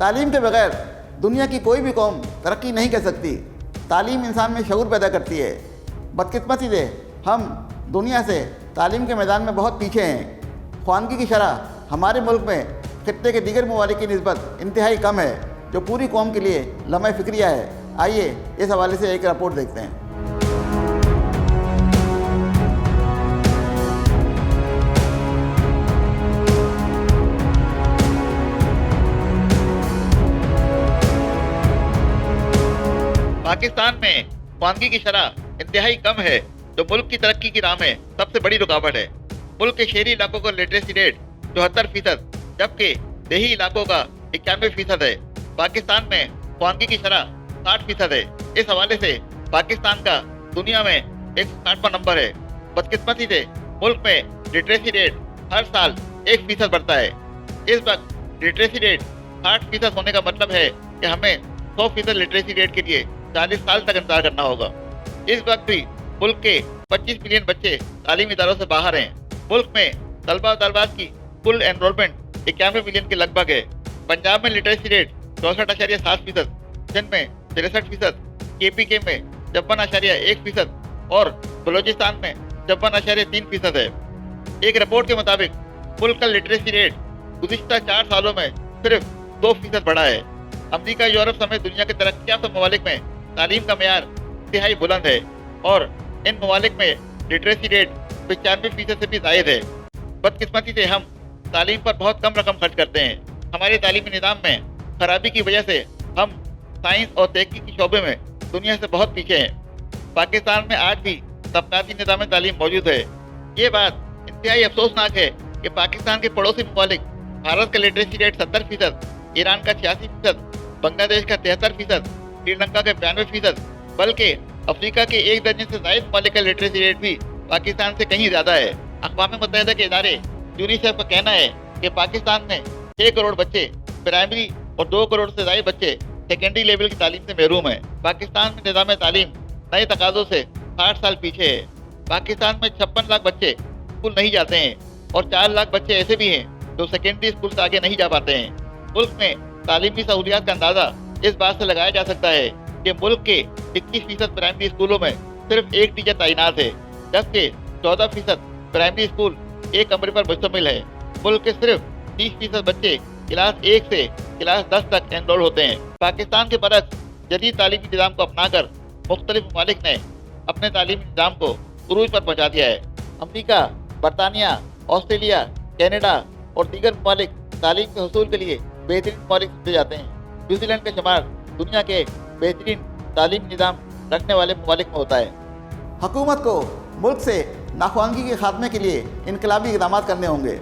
तालीम के बगैर दुनिया की कोई भी कौम तरक्की नहीं कर सकती। तालीम इंसान में शऊर पैदा करती है। बदकिस्मती से हम दुनिया से तालीम के मैदान में बहुत पीछे हैं। ख्वानगी की शरह हमारे मुल्क में खित्ते के दीगर ममालिक की निस्बत इंतहाई कम है, जो पूरी कौम के लिए लम्हा फ़िक्रिया है। आइए इस हवाले से एक रिपोर्ट देखते हैं। पाकिस्तान में ख्वानगी की शरह इंतहाई कम है, जो मुल्क की तरक्की की राह में सबसे बड़ी रुकावट है। मुल्क के शहरी इलाकों का लिटरेसी रेट 74%, जबकि देही इलाकों का 91% है। पाकिस्तान में ख्वानगी की शरह 60% है। इस हवाले से पाकिस्तान का दुनिया में 160वां नंबर है। बदकिस्मती से मुल्क में लिटरेसी रेट हर साल 1% बढ़ता है। इस वक्त लिटरेसी रेट 60% होने का मतलब है कि हमें 100% लिटरेसी रेट के लिए 40 साल तक इंतजार करना होगा। इस वक्त भी मुल्क के 25 मिलियन बच्चे तालीमी इदारों से बाहर हैं। मुल्क में तलबा और तलबात की कुल एनरोलमेंट 91 मिलियन के लगभग है। पंजाब में लिटरेसी रेट 64.7%, सिंध में 63%, KPK में 54.1% और बलोचिस्तान में 54.3% है। एक रिपोर्ट के मुताबिक मुल्क का लिटरेसी रेट गुज़िश्ता 4 सालों में सिर्फ 2% बढ़ा है। अमेरिका, यूरोप समेत दुनिया के तरक्याफ्ता ममालिक में तालीम का मेयार इंतहाई बुलंद है और इन ममालिक में लिटरेसी रेट 95% से भी ज़ायद है। बदकिस्मती से हम तालीम पर बहुत कम रकम खर्च करते हैं। हमारे तालीमी निज़ाम में खराबी की वजह से हम साइंस और तहकीक के शोबे में दुनिया से बहुत पीछे हैं। पाकिस्तान में आज भी तबकाती निज़ाम तालीम मौजूद है। ये बात इंतहाई अफसोसनाक है कि पाकिस्तान के पड़ोसी ममालिक भारत का लिटरेसी रेट 70%, ईरान का 86%, बांग्लादेश का 73%, श्रीलंका का 92%, बल्कि अफ्रीका के 1 दर्जन से ज़ायद ममालिक का लिटरेसी रेट भी पाकिस्तान से कहीं ज़्यादा है। अक़वाम मुत्तहिदा के इदारे यूनिसेफ का कहना है कि पाकिस्तान में 6 करोड़ बच्चे प्राइमरी और 2 करोड़ से ज़ायद बच्चे सेकेंडरी लेवल की तालीम से महरूम है। पाकिस्तान में निज़ाम तालीम नए तकाज़ों से 60 साल पीछे है। पाकिस्तान में 56 लाख बच्चे स्कूल नहीं जाते हैं और 4 लाख बच्चे ऐसे भी हैं जो सेकेंडरी स्कूल से आगे नहीं जा पाते हैं। मुल्क में तालीमी सहूलियात का अंदाज़ा इस बात से लगाया जा सकता है कि मुल्क के 21% प्राइमरी स्कूलों में सिर्फ एक टीचर तैनात है, जबकि 14% प्राइमरी स्कूल एक कमरे पर मुश्तमिल है। मुल्क के सिर्फ 30% बच्चे क्लास 1 से क्लास 10 तक एनरोल होते हैं। पाकिस्तान के बरक्स जदीद तालीमी निज़ाम को अपनाकर मुख्तलिफ ममालिक ने अपने तालीमी निज़ाम को उरूज पर पहुँचा दिया है। अमरीका, बरतानिया, ऑस्ट्रेलिया, कैनेडा और दीगर ममालिक तालीम के हसूल के लिए बेहतरीन ममालिक समझे जाते हैं। न्यूजीलैंड का शुमार दुनिया के बेहतरीन तालीमी निज़ाम रखने वाले ममालिक में होता है। हुकूमत को मुल्क से नाख्वानगी के खात्मे के लिए इनकलाबी इक़दामात करने होंगे।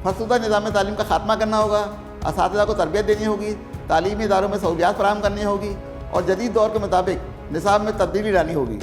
फरसुदा निज़ाम तालीम का खात्मा करना होगा, असातिज़ा को तरबियत देनी होगी, तालीमी इदारों में सहूलियात फराहम करनी होगी और जदीद दौर के मुताबिक निसाब में तब्दीली लानी होगी।